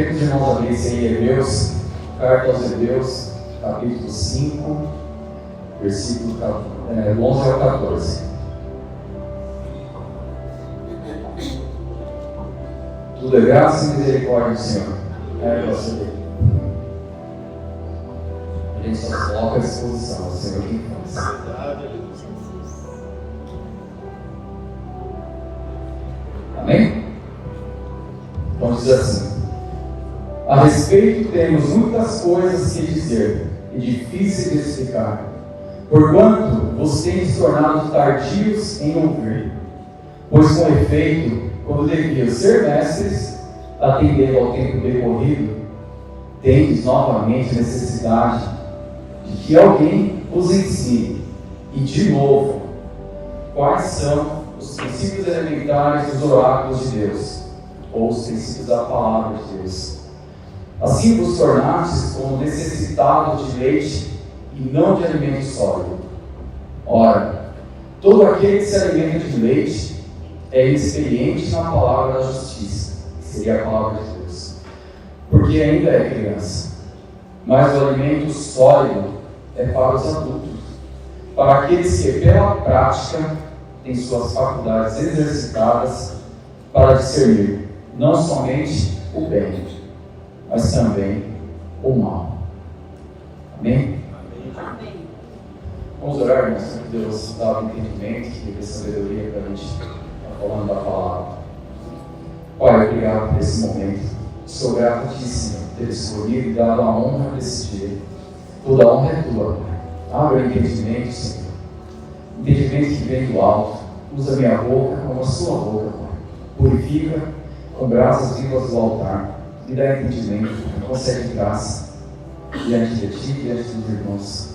que os irmãos abrissem em Hebreus, carta aos Hebreus, capítulo 5, versículo 11 ao 14. Tudo é graça e misericórdia do Senhor. É você. A gente só se coloca à disposição, o Senhor quem faz. Amém? Então diz assim: a respeito temos muitas coisas que dizer e difíceis de explicar, porquanto vos tendes tornado tardios em ouvir. Pois com efeito, quando deviam ser mestres, atendendo ao tempo decorrido, tendes novamente necessidade de que alguém vos ensine, e de novo, quais são os princípios elementares dos oráculos de Deus, ou os princípios da palavra de Deus. Assim vos tornastes como necessitados de leite e não de alimento sólido. Ora, todo aquele que se alimenta de leite é inexperiente na palavra da justiça, que seria a palavra de Deus, porque ainda é criança. Mas o alimento sólido é para os adultos, para aqueles que pela prática têm suas faculdades exercitadas para discernir não somente o bem, mas também o mal. Amém? Amém. Vamos orar, irmãos, que Deus dá o entendimento, que dê sabedoria para a gente estar falando da palavra. Pai, obrigado por esse momento. Sou grato a Ti, Senhor, por ter escolhido e dado a honra desse dia. Toda a honra é Tua, Pai. Abre o entendimento, Senhor. Entendimento que vem do alto. Usa minha boca como a Sua boca, Pai. Purifica com brasas vivas do altar. Me dá entendimento, concede graça diante de Ti e diante dos irmãos.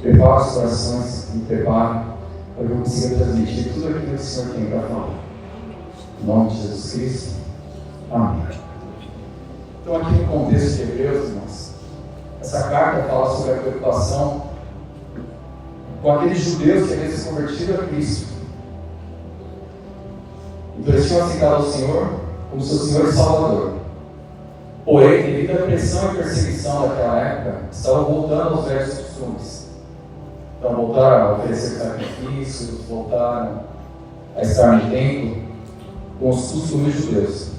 Prepara os corações, me prepara para que eu consiga transmitir tudo aquilo que o Senhor tem para falar. Em nome de Jesus Cristo. Amém. Então, aqui no contexto de Hebreus, irmãos, essa carta fala sobre a preocupação com aqueles judeus que haviam se convertido a Cristo. Então, eles tinham aceitado ao Senhor como seu Senhor e Salvador. Porém, devido à pressão e perseguição daquela época, estavam voltando aos velhos costumes. Então, voltaram a oferecer sacrifícios, voltaram a estar no templo com os costumes judeus.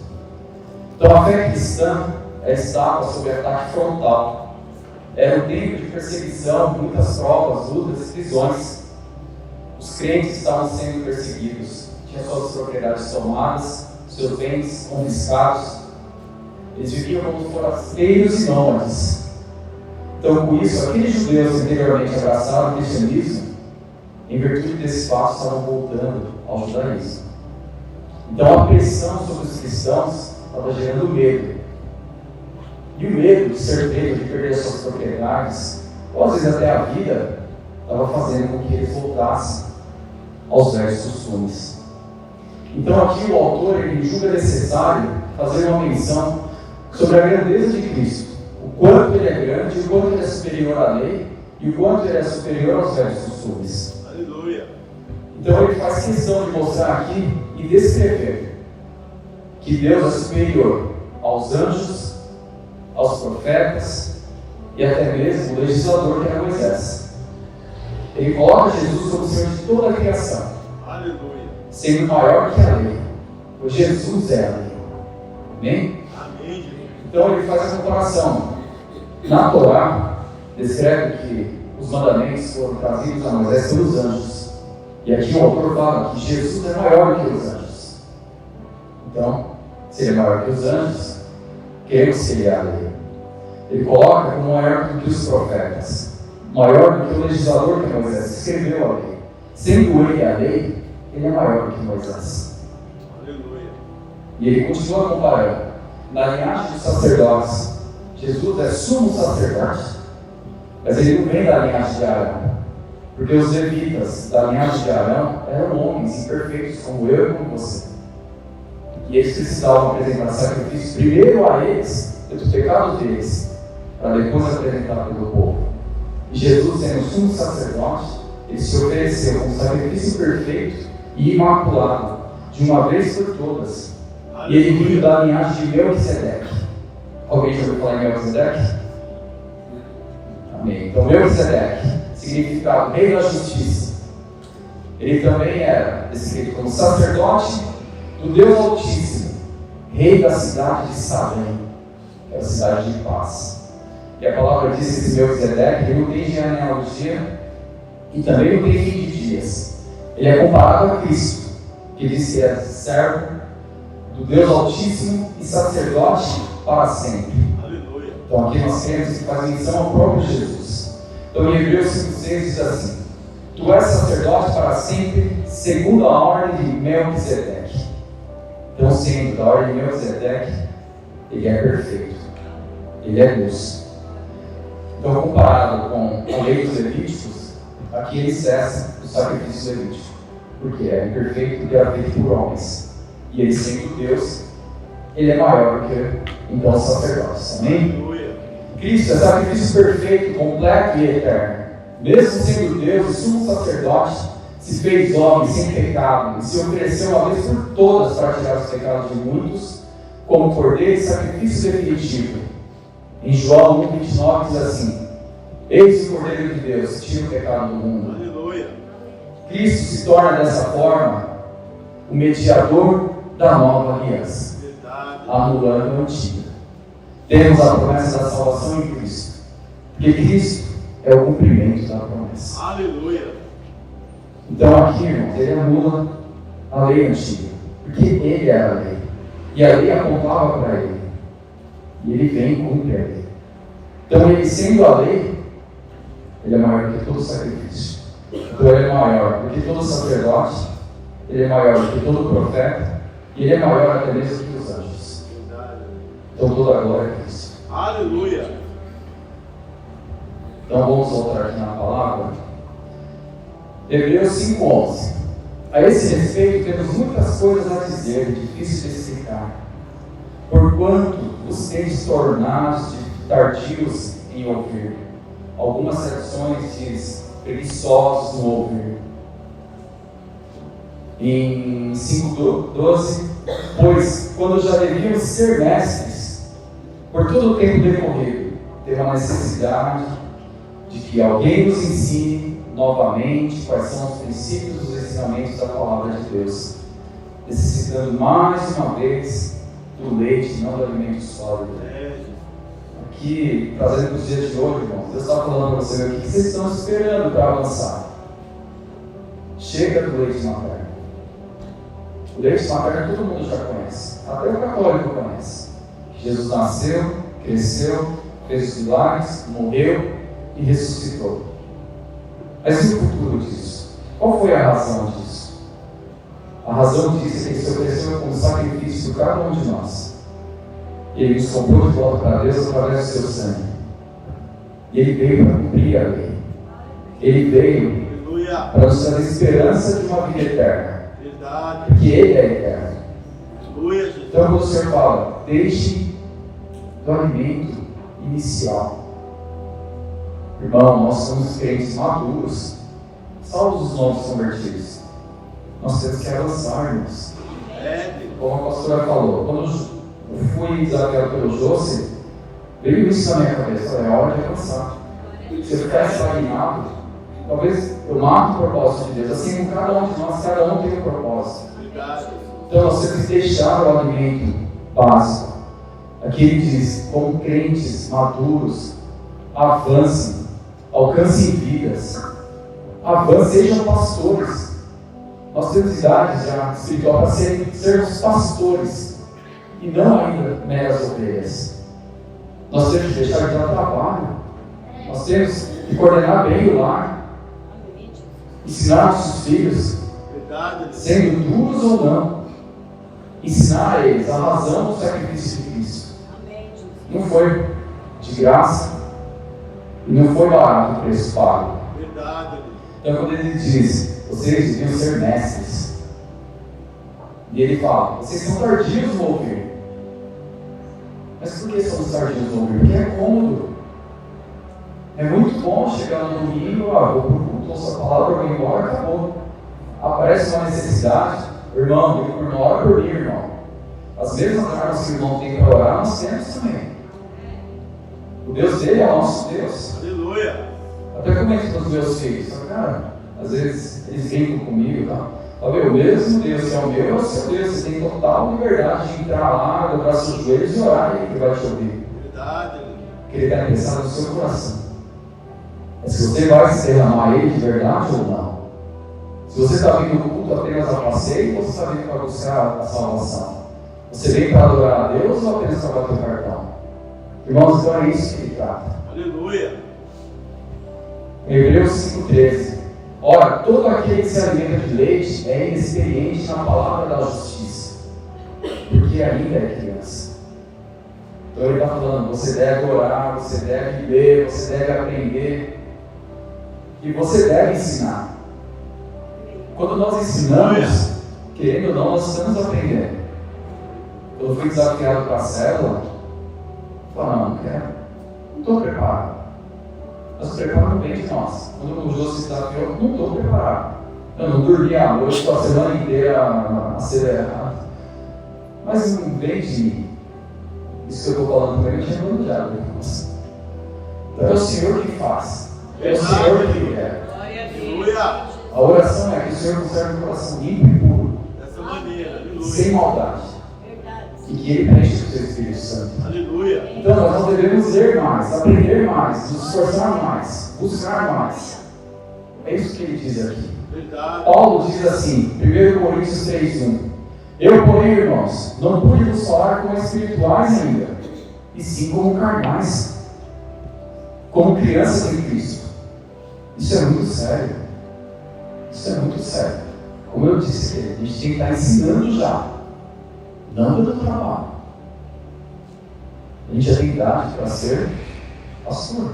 Então, a fé cristã estava sob ataque frontal. Era um tempo de perseguição, muitas provas, lutas e prisões. Os crentes estavam sendo perseguidos, tinham suas propriedades tomadas, seus bens confiscados. Eles viviam como forasteiros e nômades. Então, com isso, aqueles judeus que anteriormente abraçaram o cristianismo, em virtude desse fato, estavam voltando ao judaísmo. Então, a pressão sobre os cristãos estava gerando medo. E o medo de ser pego, de perder suas propriedades, ou às vezes até a vida, estava fazendo com que eles voltassem aos velhos costumes. Então, aqui o autor ele julga necessário fazer uma menção sobre a grandeza de Cristo, o quanto ele é grande, o quanto ele é superior à lei e o quanto ele é superior aos velhos costumes. Aleluia! Então ele faz questão de mostrar aqui e descrever que Deus é superior aos anjos, aos profetas e até mesmo o legislador que era Moisés. Ele coloca Jesus como Senhor de toda a criação. Aleluia! Sendo maior que a lei, pois Jesus é a lei. Amém? Então ele faz essa comparação. Na Torá, descreve que os mandamentos foram trazidos a Moisés pelos anjos. E aqui o autor fala que Jesus é maior que os anjos. Então, se ele é maior que os anjos, queremos que ele é a lei. Ele coloca como maior do que os profetas, maior do que o legislador que Moisés escreveu a lei. Sendo ele a lei, ele é maior do que Moisés. Aleluia! E ele continua comparando. Na linhagem dos sacerdotes, Jesus é sumo sacerdote, mas ele não vem da linhagem de Arão, porque os levitas da linhagem de Arão eram homens imperfeitos como eu e como você, e eles precisavam apresentar sacrifícios primeiro a eles, pelos pecados deles, para depois apresentar pelo povo. E Jesus, sendo sumo sacerdote, ele se ofereceu como sacrifício perfeito e imaculado, de uma vez por todas. E ele vindo da linhagem de Melquisedeque. Alguém já ouviu falar em Melquisedeque? Amém. Então, Melquisedeque significa rei da justiça. Ele também era descrito como sacerdote do Deus Altíssimo, rei da cidade de Salém, que é a cidade de paz. E a palavra diz que esse Melquisedeque, ele não tem genealogia e também não tem fim de dias. Ele é comparado a Cristo, que diz que é servo do Deus Altíssimo e sacerdote para sempre. Aleluia. Então aqui nós temos que fazer menção ao próprio Jesus. Então em Hebreus 5,6 diz assim: Tu és sacerdote para sempre, segundo a ordem de Melquisedeque. Então, sendo da ordem de Melquisedeque, ele é perfeito. Ele é Deus. Então, comparado com a lei dos levíticos, aqui ele cessa o sacrifício levítico. Porque é imperfeito, porque era feito por homens. E ele, sendo Deus, ele é maior do que então os sacerdotes. Amém? Aleluia. Cristo é sacrifício perfeito, completo e eterno. Mesmo sendo Deus e sumo sacerdote, se fez homem sem pecado e se ofereceu uma vez por todas para tirar os pecados de muitos, como cordeiro de sacrifício definitivo. Em João 1,29 diz assim: Eis o Cordeiro de Deus, que tira o pecado do mundo. Aleluia. Cristo se torna dessa forma o mediador da nova aliança, Verdade. anulando a antiga. Temos a promessa da salvação em Cristo, porque Cristo é o cumprimento da promessa. Aleluia. Então aqui, irmãos, ele anula a lei antiga, porque ele era a lei, e a lei apontava para ele, e ele vem e cumpre a lei. Então ele, sendo a lei, ele é maior do que todo sacrifício. Então ele é maior do que todo sacerdote, ele é maior do que todo profeta, e ele é maior até mesmo do que os anjos. Verdade. Então toda a glória é Cristo. Aleluia. Então vamos voltar aqui na palavra. Hebreus 5,11. A esse respeito temos muitas coisas a dizer, difícil de explicar. Porquanto vos tendes tornados tardios em ouvir. Algumas traduções diz preguiçosos no ouvir. Em 5,12, pois quando já devíamos ser mestres, por todo o tempo decorrido, teve uma necessidade de que alguém nos ensine novamente quais são os princípios dos ensinamentos da palavra de Deus, necessitando mais uma vez do leite, não do alimento sólido. Aqui, trazendo para os dias de hoje, irmãos, Deus está falando para você: o que vocês estão esperando para avançar? Chega do leite materno. O leite materno todo mundo já conhece, até o católico conhece. Jesus nasceu, cresceu, fez os milagres, morreu e ressuscitou. Mas e o futuro disso? Qual foi a razão disso? A razão disso é que ele se ofereceu como sacrifício por cada um de nós. E ele nos comprou de volta para Deus através do seu sangue. E ele veio para cumprir a lei. Ele veio para nos dar a esperança de uma vida eterna. Verdade. Porque ele é eterno. Aleluia, Jesus. Então quando o Senhor fala, deixe do alimento inicial. Irmão, nós somos crentes maduros, salvos os novos convertidos. Nós temos que avançar, irmãos. Como a pastora falou, quando eu fui desafiado pelo José, veio isso na minha cabeça: é hora de avançar. Se eu ficar estagnado, talvez eu mato o propósito de Deus. Assim como cada um de nós, cada um tem um propósito. Então nós temos que deixar o alimento básico. Aqui ele diz: como crentes maduros, avancem. Alcancem vidas, avancem, sejam pastores. Nós temos idade já espiritual para sermos pastores e não ainda meras ovelhas. Nós temos que deixar de dar trabalho, nós temos que coordenar bem o lar, ensinar nossos filhos, sendo duros ou não, ensinar a eles a razão do sacrifício de Cristo. Não foi de graça. E não foi barato o preço pago. Verdade. Então quando ele diz, vocês deviam ser mestres, e ele fala, vocês são tardios no ouvir. Mas por que somos tardios no ouvir? Porque é cômodo. É muito bom chegar no domingo, vou para o culto, ouço a palavra, vou embora, acabou. Aparece uma necessidade, irmão, liga por uma hora por dia, irmão. As mesmas armas que o irmão tem para orar, nós temos também. O Deus dele é o nosso Deus. Aleluia. Até comento com os meus filhos, cara, às vezes eles brincam comigo, tá? O mesmo Deus que é o meu é o seu Deus. Você tem total liberdade de entrar lá, dobrar seus joelhos e orar, e Ele vai te ouvir. Verdade. Porque Ele está interessado no seu coração. É se você vai se derramar Ele de verdade ou não. Se você está vindo no culto apenas a passeio, ou você está vindo para buscar a salvação? Você vem para adorar a Deus ou apenas para bater o cartão? Irmãos, então é isso que Ele trata. Aleluia. Hebreus 5,13. Ora, todo aquele que se alimenta de leite é inexperiente na palavra da justiça, porque ainda é criança. Então ele está falando, você deve orar, você deve ler, você deve aprender, e você deve ensinar. Quando nós ensinamos, querendo ou não, nós estamos aprendendo. Quando eu fui desafiado para a célula, eu falei, não quero, não estou preparado. Nós preparamos bem de nós. Quando o Jô se desafiou, eu não estou preparado. Eu não dormi à noite, estou a semana inteira acelerado. Mas não vem de mim. Isso que eu estou falando também, eu tinha planejado. Então é o Senhor que faz. É o Senhor que é. Aleluia. A oração é que o Senhor conserve o coração limpo e puro. Dessa maneira. Aleluia. Sem maldade. E que Ele preencha o seu Espírito Santo. Aleluia. Então nós não devemos ler mais, aprender mais, nos esforçar mais, buscar mais. É isso que ele diz aqui. Verdade. Paulo diz assim, 1 Coríntios 3:1. Eu, porém, irmãos, não pude vos falar como espirituais ainda, e sim como carnais, como crianças em Cristo. Isso é muito sério. Isso é muito sério. Como eu disse, a gente tem que estar ensinando já, não dando trabalho. A gente já tem idade para ser pastor.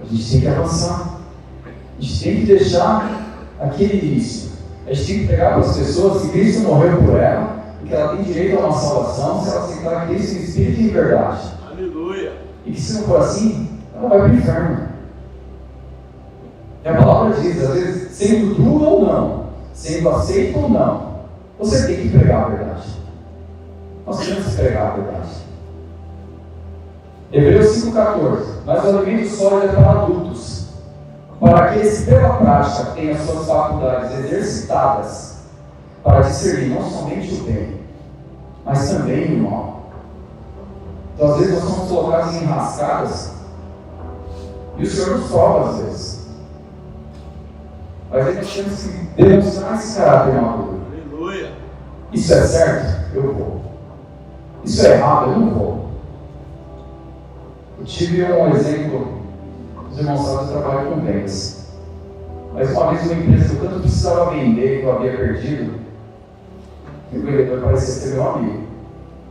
A gente tem que avançar. A gente tem que deixar aquele início. A gente tem que pegar para as pessoas que Cristo morreu por ela e que ela tem direito a uma salvação se ela aceitar Cristo em espírito e em verdade. Aleluia. E que se não for assim, ela vai para o inferno. E a palavra diz, às vezes, sendo duro ou não, sendo aceito ou não, você tem que pregar a verdade. Nós temos que pregar a verdade. Hebreus 5,14. Mas o alimento sólido é para adultos, para aqueles que pela prática têm as suas faculdades exercitadas para discernir não somente o bem, mas também o mal. Então, às vezes, nós somos colocados em enrascadas e o Senhor nos prova, às vezes. Mas aí nós temos que demonstrar esse caráter maduro. Aleluia. Isso é certo? Eu vou. Isso é errado? Eu não vou. Eu tive um exemplo, os irmãos sabem que eu trabalho com vendas. Mas uma vez uma empresa que eu tanto precisava vender, que eu havia perdido, e o vendedor parecia ser meu amigo.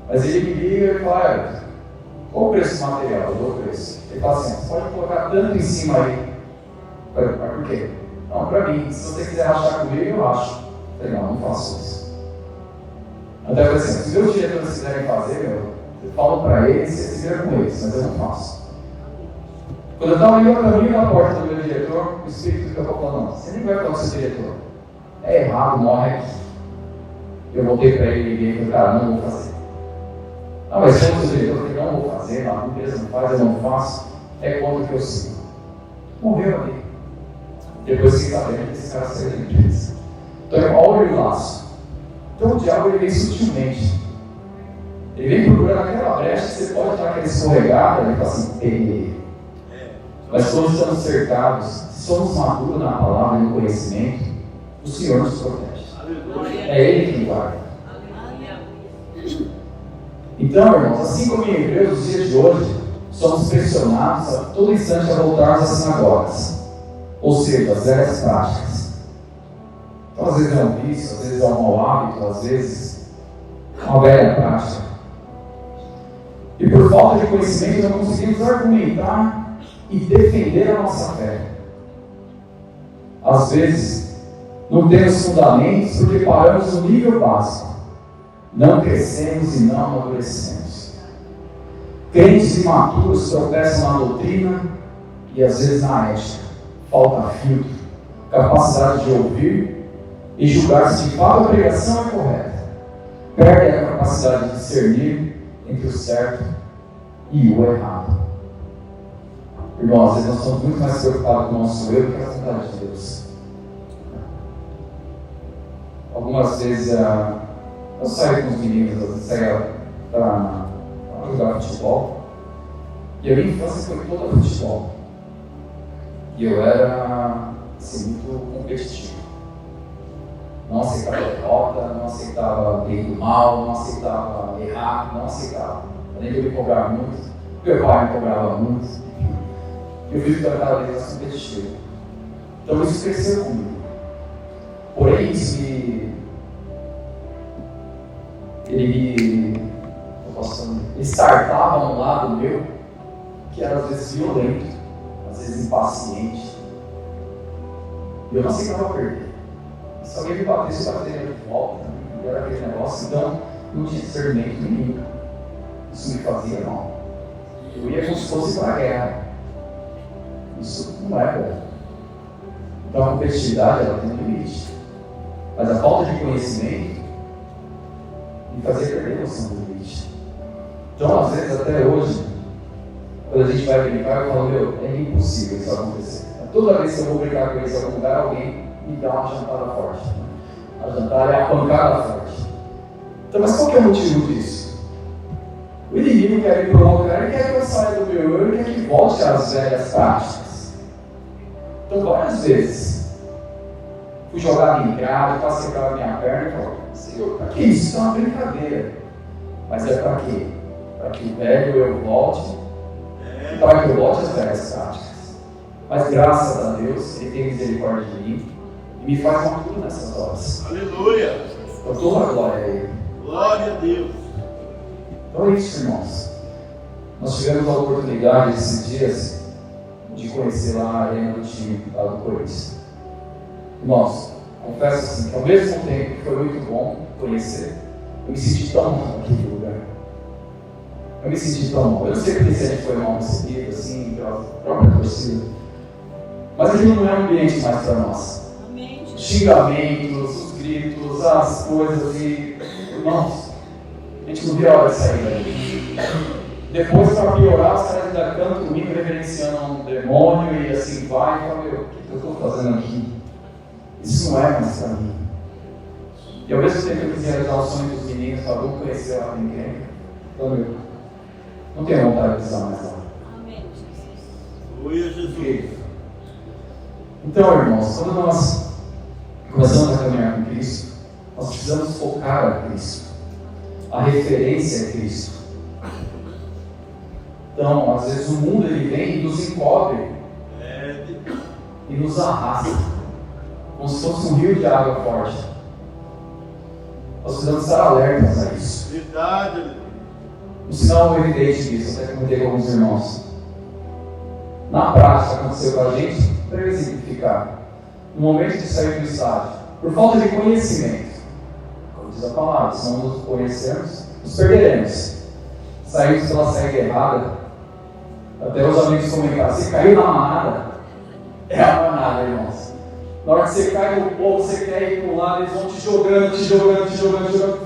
Mas ele me liga e fala, qual o preço do material? Eu dou o preço. Ele fala assim, você pode colocar tanto em cima aí. Mas por quê? Não, para mim, se você quiser rachar comigo, eu racho. Eu falei, não faço isso. Até eu falei assim, se meus diretores quiserem fazer, eu falo para eles, vocês se viram com eles, mas eu não faço. Quando eu estava indo a caminho da porta do meu diretor, o Espírito ficou falando, não, você nem vai falar com o seu diretor. É errado, morre aqui. Eu voltei para ele e liguei e falei, cara, não vou fazer. Ah, mas se eu sou diretor, eu falei, não vou fazer, a empresa não faz, eu não faço, é contra o que eu sigo. Morreu ali. Depois fiquei sabendo que esse cara saiu da empresa. Então, olha o laço. Então o diabo ele vem sutilmente. Ele vem procurando aquela brecha que você pode dar aquela escorregada, ele fala assim, peguei. Mas quando estamos cercados, se somos maduros na palavra e no conhecimento, o Senhor nos protege. É Ele quem guarda. Então, irmãos, assim como em Hebreus, nos dias de hoje, somos pressionados a todo instante a voltarmos às sinagogas, ou seja, às velhas práticas. Então, às vezes é um vício, às vezes é um mau hábito, às vezes é uma velha prática. E por falta de conhecimento, não conseguimos argumentar e defender a nossa fé. Às vezes, não temos fundamentos porque paramos no nível básico. Não crescemos e não amadurecemos. Crentes imaturos tropeçam na doutrina e às vezes na ética. Falta filtro, capacidade de ouvir e julgar se de fato a pregação é correta. Perdem a capacidade de discernir entre o certo e o errado. Irmãos, às vezes nós estamos muito mais preocupados com o nosso eu do que a vontade de Deus. Algumas vezes eu saio com os meninos, às vezes saio para jogar futebol. E a minha infância foi toda futebol. E eu era assim, muito competitivo. Não aceitava derrota, não aceitava bem do mal, não aceitava errar, não aceitava. Além de eu me cobrar muito, meu pai me cobrava muito. Eu fui ficando cada vez mais competitivo. Então isso cresceu comigo. Porém, isso ele startava um lado meu que era às vezes violento, às vezes impaciente. E eu não aceitava perder. Se alguém me batesse, eu bateria de volta. E era aquele negócio, então não tinha discernimento nenhum. Isso me fazia mal. Eu ia como se fosse para a guerra. Isso não é bom. Então a competitividade ela tem um limite. Mas a falta de conhecimento me fazia perder a noção do limite. Então, às vezes, até hoje, quando a gente vai brincar, eu falo, é impossível isso acontecer. Toda vez que eu vou brincar com eles em algum lugar, alguém me dá uma jantada forte. A jantada é a pancada forte. Então, mas qual que é o motivo disso? O inimigo quer me provocar, ele quer que eu saia do meu eu, ele quer que volte às velhas práticas. Então, várias vezes, fui jogar minha grade, passei pela minha perna e falei, Senhor, para que isso? Isso é uma brincadeira. Mas é para quê? Para que o velho eu volte, e para que eu volte às velhas práticas. Mas graças a Deus, Ele tem misericórdia de mim e me faz uma cura nessas horas. Aleluia! Eu dou a glória a Ele. Glória a Deus! Então é isso, irmãos. Nós tivemos a oportunidade esses dias de conhecer lá a arena do time lá do Corinthians. Irmãos, confesso assim que ao mesmo tempo que foi muito bom conhecer, eu me senti tão mal naquele lugar. Eu me senti tão mal. Eu não sei porque se a gente foi mal recebido, assim, pela própria torcida. Mas aquilo não é um ambiente mais para nós. Os xingamentos, os gritos, as coisas e... Irmãos, a gente não via a hora de sair dali. Depois, para piorar, os caras ainda cantam comigo, reverenciando um demônio e assim vai. E fala, o que eu estou fazendo aqui? Isso não é mais para mim. E ao mesmo tempo eu quis realizar o sonho dos meninos, vamos conhecer lá ninguém. Então, não tenho vontade de pisar mais lá. Amém, Jesus. Então, irmãos, quando nós começamos a caminhar com Cristo, nós precisamos focar a Cristo. A referência é Cristo. Então, às vezes o mundo ele vem e nos encobre e nos arrasta, como se fosse um rio de água forte. Nós precisamos estar alertas a isso. Verdade. Um sinal evidente disso, até comentei com alguns irmãos. Na prática, aconteceu com a gente, para eu exemplificar, no momento de sair do estádio, por falta de conhecimento, como diz a palavra, se não nos conhecermos, nos perderemos. Saímos pela saída errada, até os amigos comentaram, você caiu na manada, é a manada, irmãos. Na hora que você cai no povo, você quer ir para um lado, eles vão te jogando,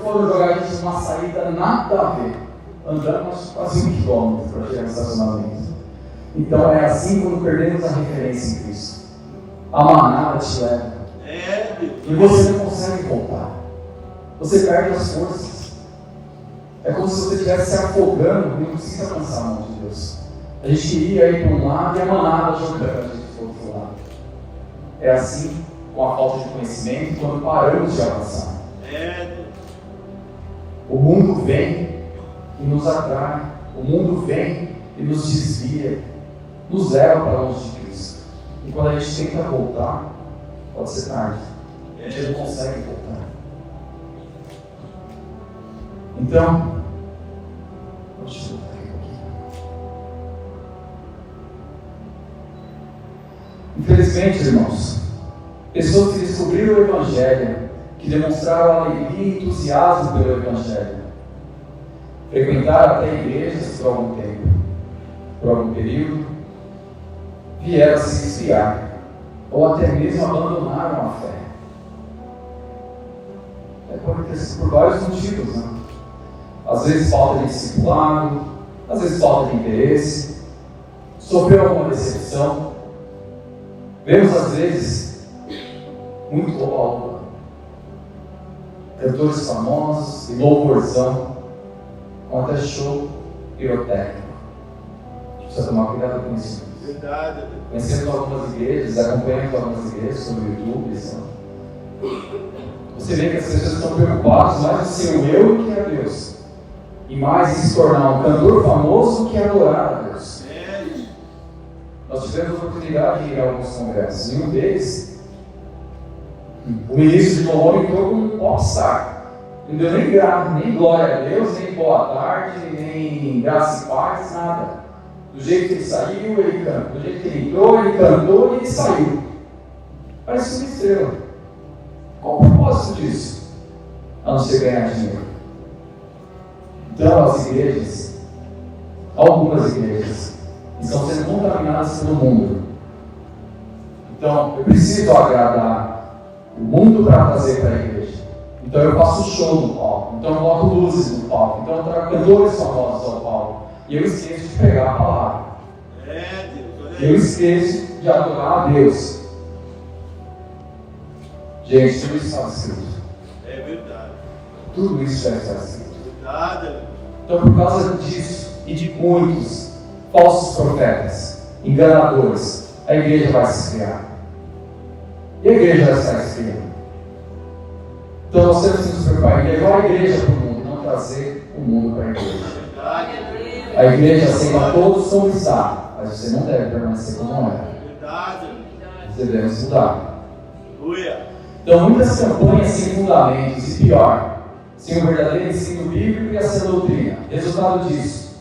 foram jogar a gente numa saída nada a ver. Andamos quase 1 quilômetro para chegar no estacionamento. Então é assim quando perdemos a referência em Cristo. A manada te leva. E você não consegue voltar. Você perde as forças. É como se você estivesse se afogando e não precisa alcançar a mão de Deus. A gente iria ir para um lado e a manada jogando a gente para o outro lado. É assim com a falta de conhecimento quando paramos de avançar. O mundo vem e nos atrai. O mundo vem e nos desvia. Nos leva para longe de Cristo. E quando a gente tenta voltar, pode ser tarde. A gente não consegue voltar. Então, deixa eu voltar aqui um pouquinho. Infelizmente, irmãos, pessoas que descobriram o Evangelho, que demonstraram alegria e entusiasmo pelo Evangelho, frequentaram até igrejas por algum tempo, por algum período, vieram a se esfriar, ou até mesmo abandonaram a fé. Pode ter sido por vários motivos, né? Às vezes falta de discipulado, às vezes falta de interesse, sofreu alguma decepção. Vemos às vezes muito roubo, cantores famosos e louvorzão, com até show pirotécnico. Precisa tomar cuidado com isso. Verdade. Conhecendo algumas igrejas, acompanhando algumas igrejas no YouTube, você vê que as pessoas estão preocupadas mais em ser o eu do que a Deus, e mais em se tornar um cantor famoso do que adorar a Deus. Nós tivemos a oportunidade de ir a alguns congressos, e um deles, o ministro de louvor entrou como um popstar. Não deu nem glória a Deus, nem boa tarde, nem graça e paz, nada. Do jeito que ele saiu, ele cantou. Do jeito que ele entrou, ele cantou e ele saiu. Parece uma estrela. Qual o propósito disso? A não ser ganhar dinheiro. Então, as igrejas, algumas igrejas, estão sendo contaminadas pelo mundo. Então, eu preciso agradar o mundo para trazer para a igreja. Então, eu faço show no palco. Então, eu coloco luzes no palco. Então, eu trago cantores famosos ao palco. E eu esqueço de pregar a palavra. Eu esqueço de adorar a Deus. Gente, tudo isso está escrito. É verdade. Tudo isso já está escrito. Verdade. Então, por causa disso e de muitos falsos profetas, enganadores, a igreja vai se esfriar. E a igreja já está esfriando. Então, nós temos que nos preocupar em levar a igreja para o mundo, não trazer o mundo para a igreja. A igreja aceita todos como está, mas você não deve permanecer como é. Você deve mudar. Então, muitas campanhas sem fundamentos e pior, sem o verdadeiro ensino bíblico e a sã doutrina. Resultado disso,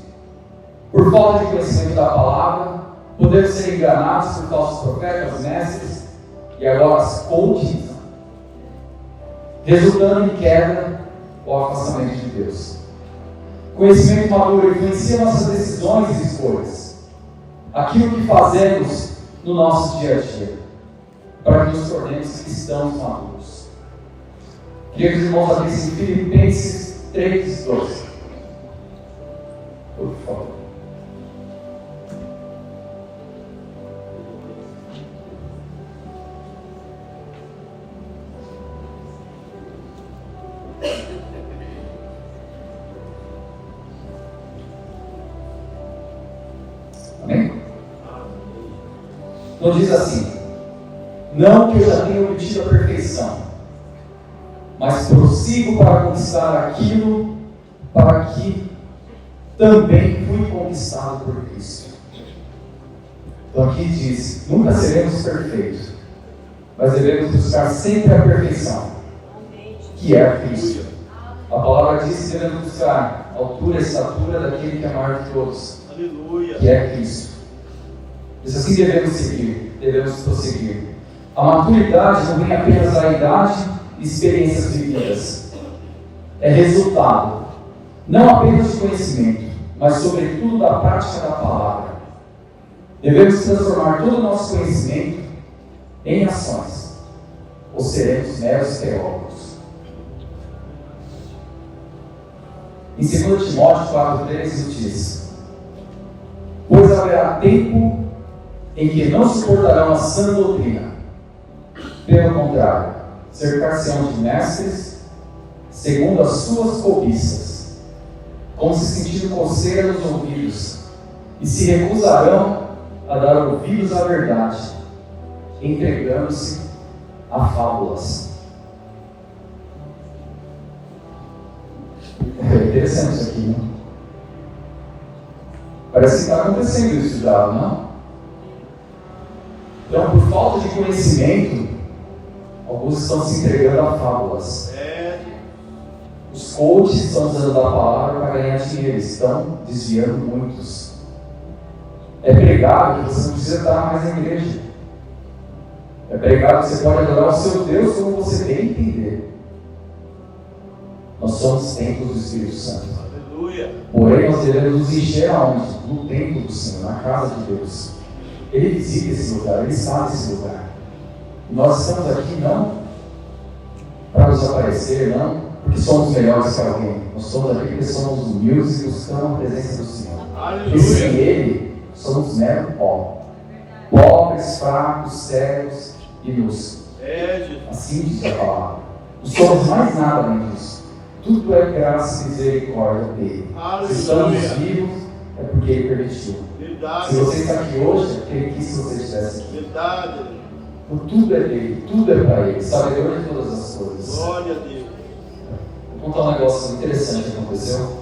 por falta de conhecimento da palavra, podemos ser enganados por falsos profetas, mestres e agora as coaches, resultando em queda ou afastamento de Deus. Conhecimento maduro influencia nossas decisões e escolhas, aquilo que fazemos no nosso dia a dia, para que nos tornemos cristãos maduros. Queria que os irmãos abrissem Filipenses 3:12. Por favor. Amém? Então diz assim: não que eu já tenha obtido a perfeição, mas prossigo para conquistar aquilo para que também fui conquistado por Cristo. Então aqui diz: nunca seremos perfeitos, mas devemos buscar sempre a perfeição, que é Cristo. A palavra diz que devemos buscar a altura e a estatura daquele que é maior que todos, que é Cristo. Isso assim devemos seguir, devemos prosseguir. A maturidade não vem apenas da idade e experiências vividas. É resultado, não apenas de conhecimento, mas sobretudo da prática da palavra. Devemos transformar todo o nosso conhecimento em ações, ou seremos meros teólogos. Em 2 Timóteo 4:13 diz: pois haverá tempo em que não suportarão a sã doutrina. Pelo contrário, cercar-se-ão de mestres, segundo as suas cobiças, como se sentindo coceira nos ouvidos, e se recusarão a dar ouvidos à verdade, entregando-se a fábulas. É interessante isso aqui, né? Parece que está acontecendo isso já, não? Então, por falta de conhecimento, alguns estão se entregando a fábulas. Os coaches estão usando a palavra para ganhar dinheiro, estão desviando muitos. É pregado que você não precisa estar mais na igreja. É pregado que você pode adorar o seu Deus como você bem entender. Nós somos templos do Espírito Santo. Aleluia. Porém, nós devemos nos encher aonde? No templo do Senhor, na casa de Deus. Ele visita esse lugar, Ele está nesse lugar. E nós estamos aqui não para nos aparecer, não porque somos melhores que alguém. Nós somos aqui porque somos humildes e buscamos a presença do Senhor. E sem Ele, somos mero pó. Pobres, fracos, cegos e nus. Assim diz a palavra. Não somos mais nada além disso. Tudo é graça e misericórdia dele. Se estamos vivos, é porque Ele permitiu. Se você está aqui hoje, é porque Ele quis que você estivesse aqui. Então, tudo é dele, tudo é para Ele, sabedor de todas as coisas. Glória a Deus. Vou contar um negócio interessante que aconteceu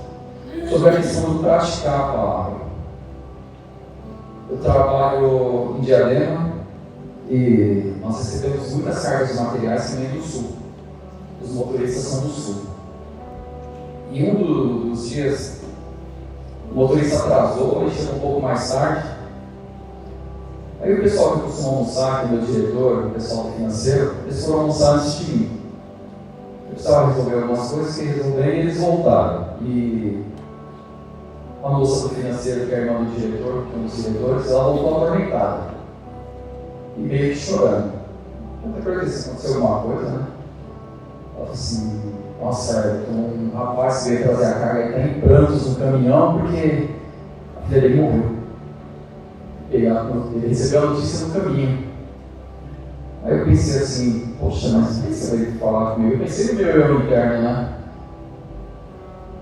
sobre a questão de praticar a palavra. Eu trabalho em Diadema e nós recebemos muitas cargas de materiais que vêm do sul. Os motoristas são do sul. E um dos dias, o motorista atrasou, ele chegou um pouco mais tarde. Aí o pessoal que costuma almoçar, que é meu diretor, o pessoal do financeiro, eles foram almoçar antes de mim. Eu precisava resolver algumas coisas que resolveram e eles voltaram. E a moça do financeiro, que é a irmã do diretor, que é um dos diretores, ela voltou atormentada. E meio que chorando. Eu até perguntei se aconteceu alguma coisa, né? Ela falou assim, nossa, um rapaz que veio trazer a carga e está em prantos no caminhão porque a filha dele morreu. Ele recebeu a notícia no caminho. Aí eu pensei assim, poxa, mas por que você veio falar comigo? Eu pensei no meu eu interno, né?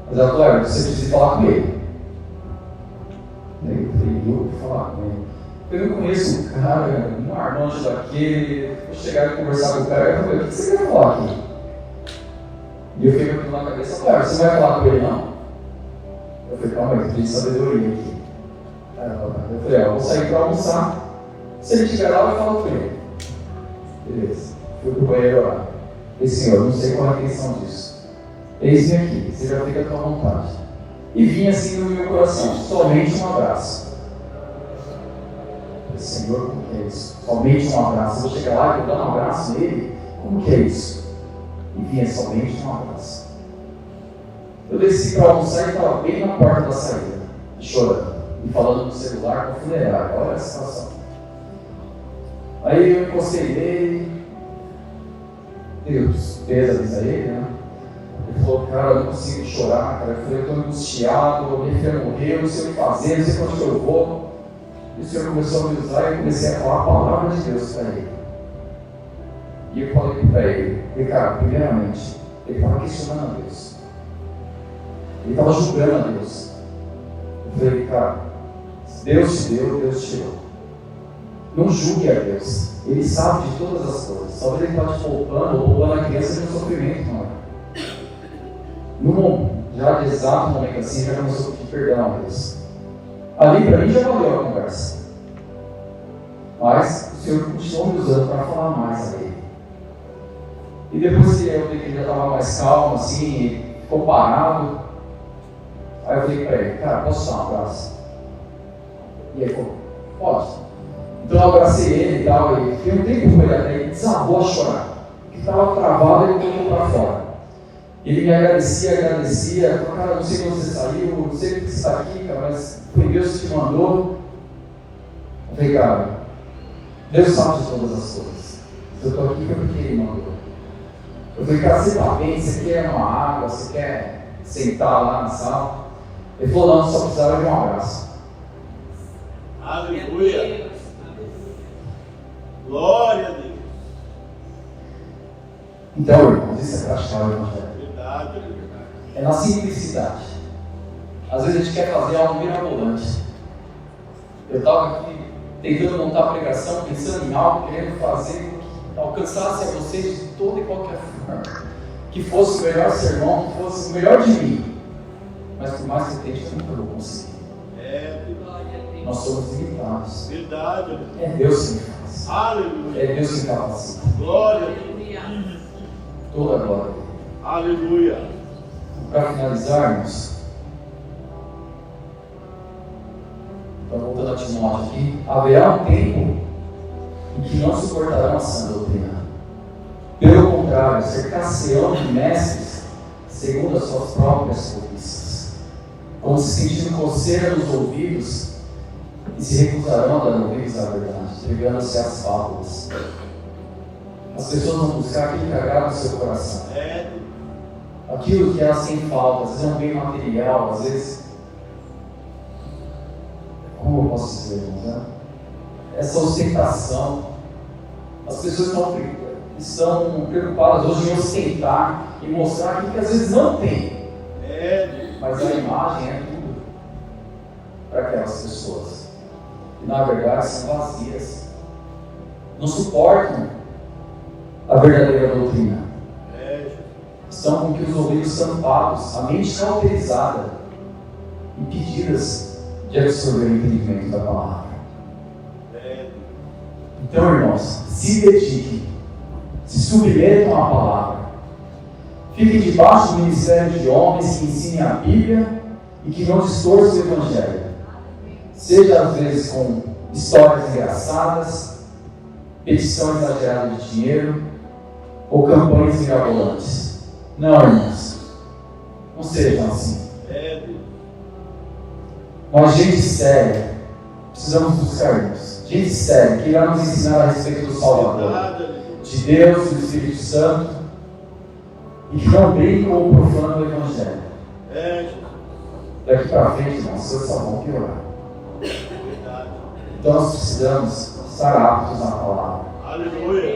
Mas ela falou, você precisa falar com ele. Aí eu falei, eu vou falar com ele. Eu não conheço o cara, um marmanjo daquele. Vou chegar e conversar com o cara. Eu falei, o que você quer falar aqui? E eu fiquei com aquilo na cabeça, claro, você não vai falar com ele não? Eu falei, calma aí, eu tenho sabedoria aqui. Eu falei, eu vou sair para almoçar. Se ele estiver lá, eu falo com ele. Beleza. Fui pro banheiro lá. Falei, Senhor, não sei qual é a intenção disso. Eis-me aqui, você já fica à tua vontade. E vinha assim no meu coração, somente um abraço. Falei, Senhor, como que é isso? Somente um abraço. Eu vou chegar lá e vou dar um abraço nele? Como que é isso? E vinha somente um abraço. Eu desci para almoçar e estava bem na porta da saída, chorando e falando no celular com o funerário. Olha a situação. Aí eu encostei nele, Deus, pêsames a ele, né? Ele falou, cara, eu não consigo chorar, cara. Eu falei, eu estou angustiado, minha filha morreu, não sei o que fazer, não sei para onde eu vou. E o Senhor começou a me usar e eu comecei a falar a palavra de Deus para ele. E eu falei para ele, cara, primeiramente, ele estava questionando a Deus. Ele estava julgando a Deus. Eu falei, cara, Deus te deu, Deus te tirou. Não julgue a Deus. Ele sabe de todas as coisas. Talvez ele está te poupando ou poupando a criança de um sofrimento maior. Já de exato momento assim, já começou a pedir perdão a Deus. Ali para mim já valeu a conversa. Mas o Senhor continuou me usando para falar mais a ele. E depois que eu vi que ele já estava mais calmo, assim, ficou parado. Aí eu falei para ele, cara, posso dar um abraço? E ele falou, pode. Então eu abracei ele e tal, e fiquei um tempo com ele até ele desabou a chorar. Porque estava travado e ele colocou para fora. Ele me agradecia, falou, cara, não sei quando você saiu, não sei porque você está aqui, cara, mas foi Deus que te mandou. Eu falei, cara, Deus sabe de todas as coisas. Se eu estou aqui foi porque Ele mandou. Eu falei, cara, você está bem, você quer uma água, você quer sentar lá na sala? Ele falou, não, só precisava de um abraço. Aleluia. Glória a Deus. Então, irmãos, isso é praticar o Evangelho. Verdade. É na simplicidade. Às vezes a gente quer fazer algo mirabolante. Eu estava aqui tentando montar a pregação, pensando em algo, querendo fazer que alcançasse a vocês de toda e qualquer forma. Que fosse o melhor sermão, que fosse o melhor de mim. Mas por mais que eu tente, eu nunca vou conseguir. Nós somos limitados. Verdade. É Deus quem faz. Aleluia. É Deus quem capacita. Glória. Toda a glória. Aleluia. Para finalizarmos, voltando a Timóteo aqui, haverá um tempo em que não suportarão a sã doutrina. Pelo contrário, cercar-se-ão de mestres segundo as suas próprias cobiças, como se sentindo coceira nos ouvidos, e se recusarão a dar ouvidos à verdade, entregando-se às fábulas. As pessoas vão buscar aquilo que agrada o seu coração. aquilo que elas têm falta, às vezes é um bem material, às vezes, como eu posso dizer, irmãos, né? Essa ostentação, as pessoas estão preocupadas hoje em ostentar e mostrar aquilo que às vezes não tem, mas a imagem é tudo para aquelas pessoas, e na verdade são vazias, não suportam a verdadeira doutrina, estão com que os ouvidos tampados, a mente cauterizada, impedidas de absorver o entendimento da palavra. Então, irmãos, se dediquem, se submetam à palavra, fiquem debaixo do ministério de homens que ensinem a Bíblia e que não distorçam o Evangelho, seja às vezes com histórias engraçadas, petição exagerada de dinheiro ou campanhas mirabolantes. Não, irmãos, não sejam assim. Mas gente séria, precisamos buscar-nos. Gente séria, que irá nos ensinar a respeito do Salvador, de Deus, do Espírito Santo, e que não brincam ou profanam o Evangelho. Daqui para frente, irmãos, as coisas só vão piorar. Então nós precisamos estar aptos na palavra,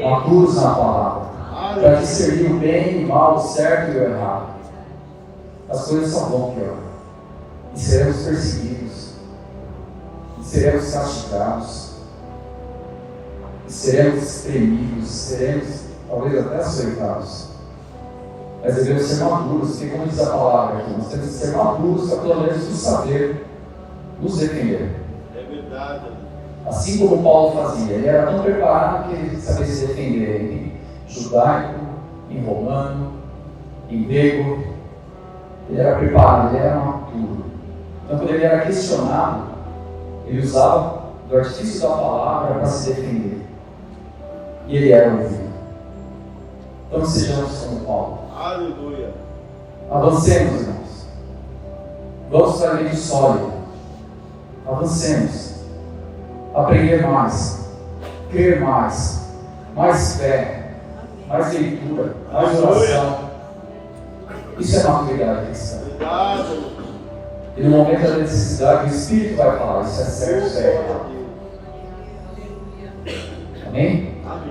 maduros na palavra, para discernir o bem e o mal, o certo e o errado. As coisas só vão piorar. E seremos perseguidos, e seremos castigados, e seremos espremidos, seremos talvez até açoitados. Mas devemos ser maduros, porque como diz a palavra aqui, nós temos que ser maduros para pelo menos nos saber nos defender. É verdade. Assim como Paulo fazia, ele era tão preparado que ele sabia se defender em judaico, em romano, em grego. Ele era preparado, ele era maturo. Então, quando ele era questionado, ele usava do artifício da palavra para se defender. E ele era ouvido. Então, sejamos como Paulo. Aleluia. Avancemos, irmãos. Vamos para a mente sólida. Avancemos. Aprender mais. Crer mais. Mais fé. Mais leitura. Mais oração. Isso é maturidade cristã. E no momento da necessidade, o Espírito vai falar, isso é certo, certo. Amém? Amém.